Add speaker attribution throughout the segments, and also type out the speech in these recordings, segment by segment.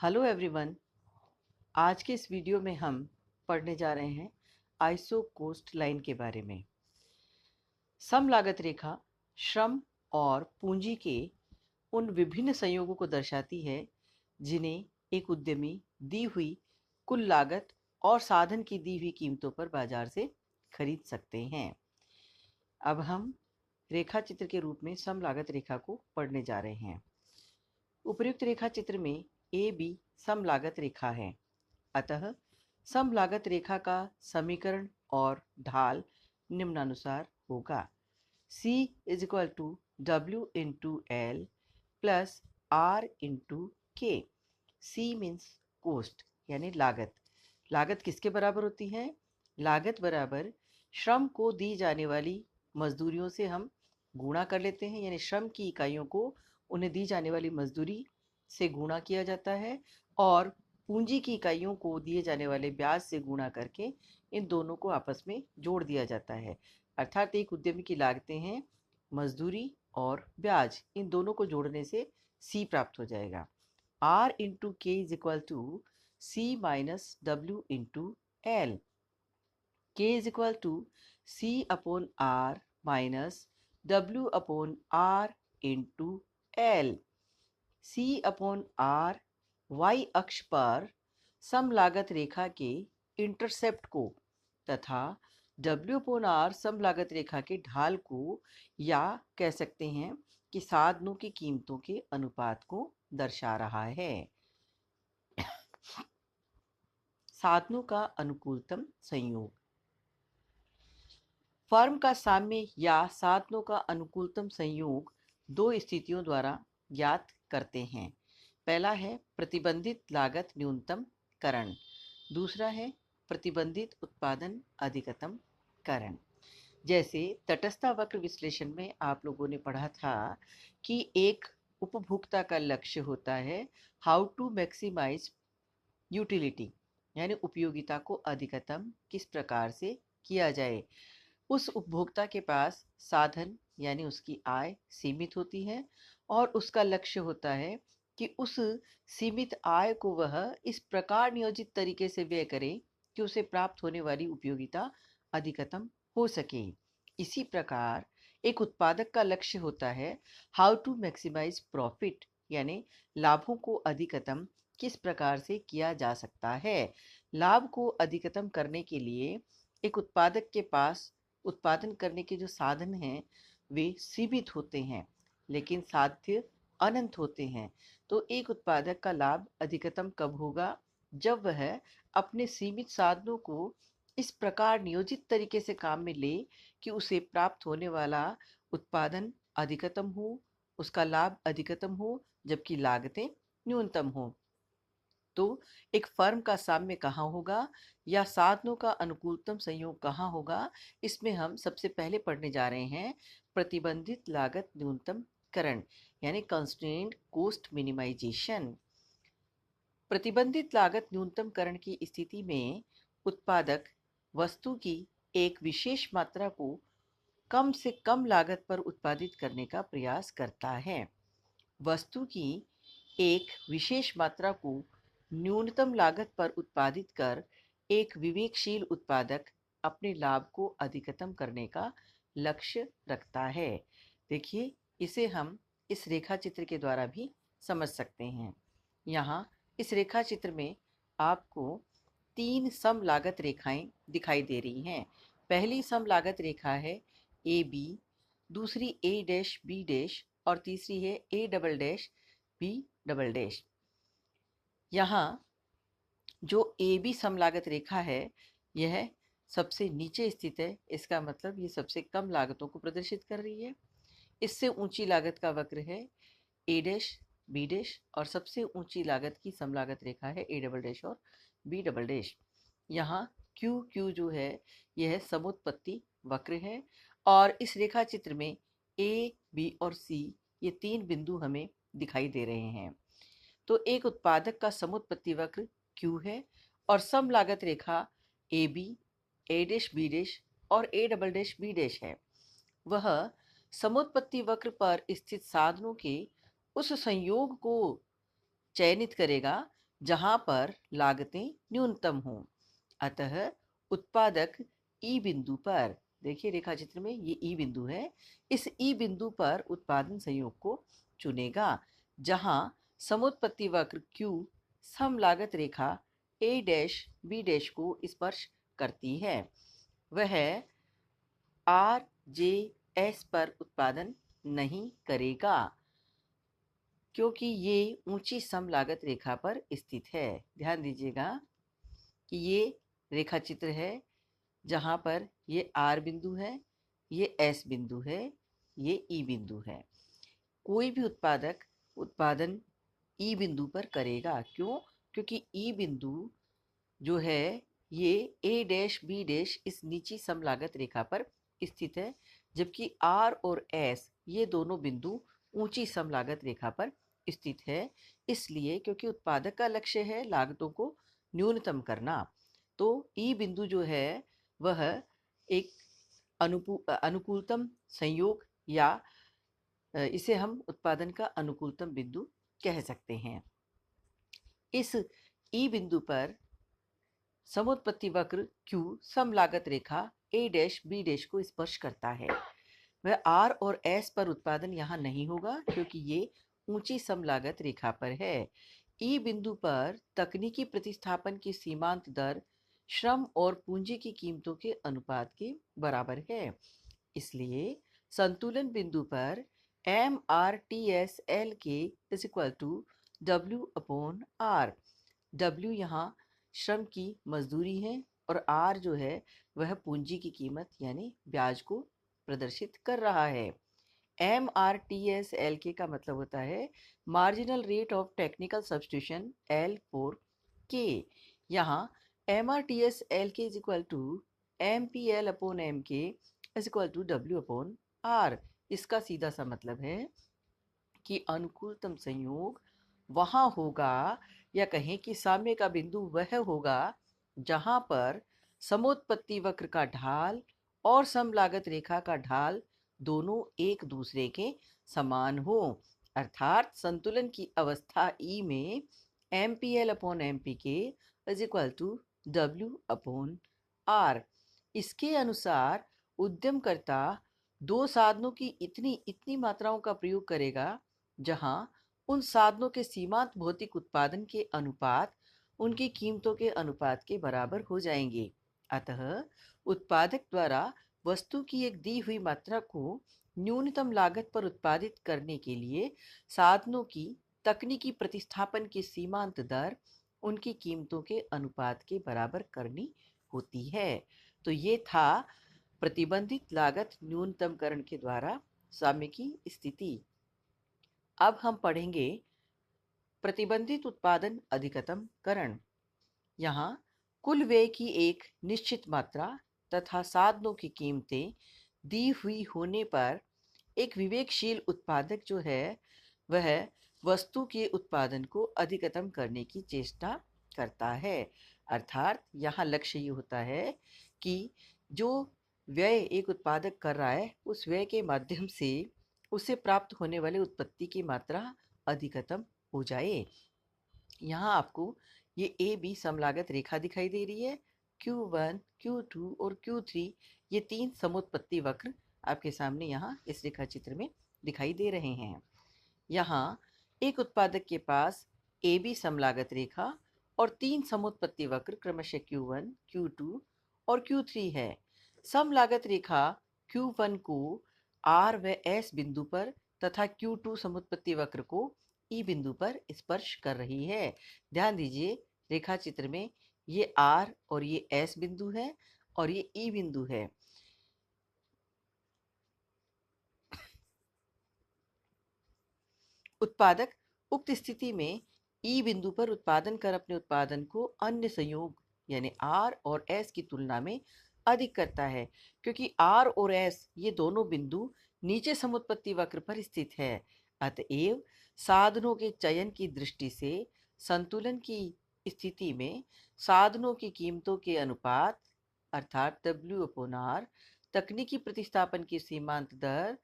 Speaker 1: Hello everyone. आज के इस वीडियो में हम पढ़ने जा रहे हैं आइसो कोस्ट लाइन के बारे में। सम लागत रेखा श्रम और पूंजी के उन विभिन्न संयोगों को दर्शाती है जिन्हें एक उद्यमी दी हुई कुल लागत और साधन की दी हुई कीमतों पर बाजार से खरीद सकते हैं। अब हम रेखा चित्र के रूप में सम लागत रेखा को पढ़ने जा रहे हैं। उपर्युक्त रेखा चित्र में ए बी सम लागत रेखा है। अतः सम लागत रेखा का समीकरण और ढाल निम्नानुसार होगा। C is equal to W into L plus R into K. C means cost यानी लागत। लागत किसके बराबर होती है? लागत बराबर श्रम को दी जाने वाली मजदूरियों से हम गुणा कर लेते हैं, यानी श्रम की इकाइयों को उन्हें दी जाने वाली मजदूरी से गुणा किया जाता है और पूंजी की इकाइयों को दिए जाने वाले ब्याज से गुणा करके इन दोनों को आपस में जोड़ दिया जाता है। अर्थात एक उद्यमी की लागतें हैं मजदूरी और ब्याज, इन दोनों को जोड़ने से सी प्राप्त हो जाएगा। R into K is equal to C minus W into L. K is equal to C upon R minus W upon R into L. C upon R Y अक्ष पर सम लागत रेखा के इंटरसेप्ट को तथा W अपॉन आर सम लागत रेखा के ढाल को, या कह सकते हैं कि साधनों की कीमतों के अनुपात को दर्शा रहा है। साधनों का अनुकूलतम संयोग। फर्म का साम्य या साधनों का अनुकूलतम संयोग दो स्थितियों द्वारा ज्ञात करते हैं। पहला है प्रतिबंधित लागत न्यूनतम करण, दूसरा है प्रतिबंधित उत्पादन अधिकतम करण। जैसे तटस्थता वक्र विश्लेषण में आप लोगों ने पढ़ा था कि एक उपभोक्ता का लक्ष्य होता है हाउ टू मैक्सिमाइज यूटिलिटी, यानी उपयोगिता को अधिकतम किस प्रकार से किया जाए। उस उपभोक्ता के पास साधन यानी उसकी आय सीमित होती है और उसका लक्ष्य होता है कि उस सीमित आय को वह इस प्रकार नियोजित तरीके से व्यय करे कि उसे प्राप्त होने वाली उपयोगिता अधिकतम हो सके। इसी प्रकार एक उत्पादक का लक्ष्य होता है हाउ टू मैक्सिमाइज प्रॉफिट, यानी लाभों को अधिकतम किस प्रकार से किया जा सकता है। लाभ को अधिकतम करने के लिए एक उत्पादक के पास उत्पादन करने के जो साधन हैं वे सीमित होते हैं, लेकिन साध्य अनंत होते हैं। तो एक उत्पादक का लाभ अधिकतम कब होगा? जब वह अपने सीमित साधनों को इस प्रकार नियोजित तरीके से काम में ले कि उसे प्राप्त होने वाला उत्पादन अधिकतम हो, उसका लाभ अधिकतम हो, जबकि लागतें न्यूनतम हो। तो एक फर्म का साम्य कहाँ होगा या साधनों का अनुकूलतम संयोग कहाँ होगा, इसमें हम सबसे पहले पढ़ने जा रहे हैं प्रतिबंधित लागत न्यूनतम करण, यानी कंस्ट्रेंट कॉस्ट मिनिमाइजेशन। प्रतिबंधित लागत न्यूनतम करण की स्थिति में उत्पादक वस्तु की एक विशेष मात्रा को कम से कम लागत पर उत्पादित करने का प्रयास करता है। वस्तु की एक विशेष मात्रा को न्यूनतम लागत पर उत्पादित कर एक विवेकशील उत्पादक अपने लाभ को अधिकतम करने का लक्ष्य रखता है। देखिए, इसे हम इस रेखा चित्र के द्वारा भी समझ सकते हैं। यहाँ इस रेखा चित्र में आपको तीन सम लागत रेखाएं दिखाई दे रही हैं। पहली सम लागत रेखा है ए बी, दूसरी ए डैश बी डैश और तीसरी है A double dash B double dash. यहाँ जो ए बी समलागत रेखा है यह सबसे नीचे स्थित है। इसका मतलब ये सबसे कम लागतों को प्रदर्शित कर रही है। इससे ऊंची लागत का वक्र है ए डैश बी डैश और सबसे ऊंची लागत की समलागत रेखा है ए डबल डैश और बी डबल डैश। यहाँ क्यू क्यू जो है यह समुत्पत्ति वक्र है और इस रेखा चित्र में ए बी और सी ये तीन बिंदु हमें दिखाई दे रहे हैं। तो एक उत्पादक का समुत्पत्ति वक्र क्यू है और सम लागत रेखा A B, A dash B dash और A double dash B dash है। वह समुत्पत्ति वक्र पर स्थित साधनों के उस संयोग को चयनित करेगा जहां पर लागतें न्यूनतम हों। अतः उत्पादक ई बिंदु पर, देखिए रेखा चित्र में ये ई बिंदु है, इस ई बिंदु पर उत्पादन संयोग को चुनेगा जहां समुत्पत्ति वक्र Q सम लागत रेखा A डैश B डैश को स्पर्श करती है। वह आर जे एस पर उत्पादन नहीं करेगा क्योंकि ये ऊंची सम लागत रेखा पर स्थित है। ध्यान दीजिएगा कि ये रेखा चित्र है जहां पर ये आर बिंदु है, ये एस बिंदु है, ये ई बिंदु है। कोई भी उत्पादक उत्पादन ई बिंदु पर करेगा। क्यों? क्योंकि ई बिंदु जो है ये ए डैश बी डैश इस नीची सम लागत रेखा पर स्थित है, जबकि आर और एस ये दोनों बिंदु ऊंची सम लागत रेखा पर स्थित है। इसलिए क्योंकि उत्पादक का लक्ष्य है लागतों को न्यूनतम करना, तो ई बिंदु जो है वह एक अनुकूलतम संयोग या इसे हम उत्पादन का अनुकूलतम बिंदु कह सकते हैं। इस ई बिंदु पर समुत्पत्ति वक्र Q सम लागत रेखा A डैश B डैश को स्पर्श करता है। वह R और S पर उत्पादन यहाँ नहीं होगा क्योंकि ये ऊंची सम लागत रेखा पर है। ई बिंदु पर तकनीकी प्रतिस्थापन की सीमांत दर श्रम और पूंजी की कीमतों के अनुपात के बराबर है। इसलिए संतुलन बिंदु पर MRTSL के is equal to W/R। W यहाँ श्रम की मजदूरी है और R जो है वह पूंजी की कीमत यानी ब्याज को प्रदर्शित कर रहा है। MRTSLK का मतलब होता है marginal rate of technical substitution L for K। यहाँ MRTSLK is equal to MPL/MK is equal to W/R। इसका सीधा सा मतलब है कि अनुकूलतम संयोग वहाँ होगा, या कहें कि साम्य का बिंदु वह होगा जहाँ पर समोत्पत्ति वक्र का ढाल और सम लागत रेखा का ढाल दोनों एक दूसरे के समान हो। अर्थात संतुलन की अवस्था E में MPL/MPK is equal to W/R। इसके अनुसार उद्यमकर्ता दो साधनों की इतनी मात्राओं का प्रयोग करेगा जहां उन साधनों के सीमांत भौतिक उत्पादन के अनुपात उनकी कीमतों के अनुपात के बराबर हो जाएंगे। अतः उत्पादक द्वारा वस्तु की एक दी हुई मात्रा को न्यूनतम लागत पर उत्पादित करने के लिए साधनों की तकनीकी प्रतिस्थापन की सीमांत दर उनकी कीमतों के अनुपात के बराबर करनी होती है। तो ये था प्रतिबंधित लागत न्यूनतमकरण के द्वारा साम्य की स्थिति। अब हम पढ़ेंगे प्रतिबंधित उत्पादन अधिकतमकरण। यहाँ कुल व्यय की एक निश्चित मात्रा तथा साधनों की कीमतें दी हुई होने पर एक विवेकशील उत्पादक जो है वह वस्तु के उत्पादन को अधिकतम करने की चेष्टा करता है। अर्थात यहाँ लक्ष्य ये होता है कि जो व्यय एक उत्पादक कर रहा है उस व्यय के माध्यम से उसे प्राप्त होने वाले उत्पत्ति की मात्रा अधिकतम हो जाए। यहाँ आपको ये AB समलागत रेखा दिखाई दे रही है। Q1, Q2 और Q3 ये तीन समुत्पत्ति वक्र आपके सामने यहाँ इस रेखा चित्र में दिखाई दे रहे हैं। यहाँ एक उत्पादक के पास AB समलागत रेखा और तीन समुत्पत्ति वक्र क्रमशः Q1, Q2 और Q3 है। समलागत रेखा Q1 को R व S बिंदु पर तथा Q2 समुत्पत्ति वक्र को E बिंदु पर स्पर्श कर रही है। ध्यान दीजिए रेखा चित्र में ये R और ये S बिंदु है और ये E बिंदु है। उत्पादक उक्त स्थिति में E बिंदु पर उत्पादन कर अपने उत्पादन को अन्य संयोग यानी R और S की तुलना में अधिक करता है, क्योंकि R और S ये दोनों बिंदु नीचे समुत्पत्ति वक्र पर स्थित है। अतएव साधनों के चयन की दृष्टि से संतुलन की स्थिति में साधनों की कीमतों के अनुपात अर्थात W/R तकनीकी प्रतिस्थापन की सीमांत दर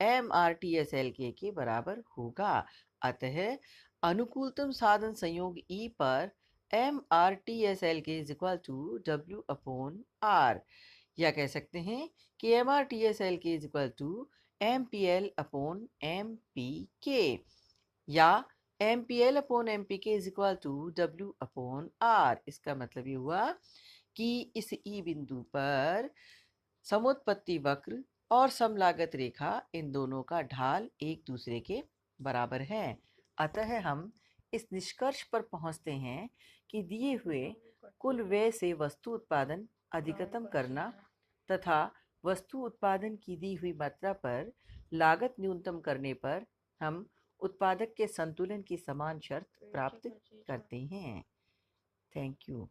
Speaker 1: MRTSLK के बराबर होगा। अतः अनुकूलतम साधन संयोग E पर MRTSLK is equal to W upon R, या कह सकते हैं कि MRTSLK is equal to MPL upon MPK, या MPL upon MPK is equal to W upon R। इसका मतलब ये हुआ कि इस E बिंदु पर समुत्पत्ति वक्र और समलागत रेखा, इन दोनों का ढाल एक दूसरे के बराबर है। अतः हम इस निष्कर्ष पर पहुंचते हैं कि दिए हुए कुल व्यय से वस्तु उत्पादन अधिकतम करना तथा वस्तु उत्पादन की दी हुई मात्रा पर लागत न्यूनतम करने पर हम उत्पादक के संतुलन की समान शर्त प्राप्त करते हैं। Thank you.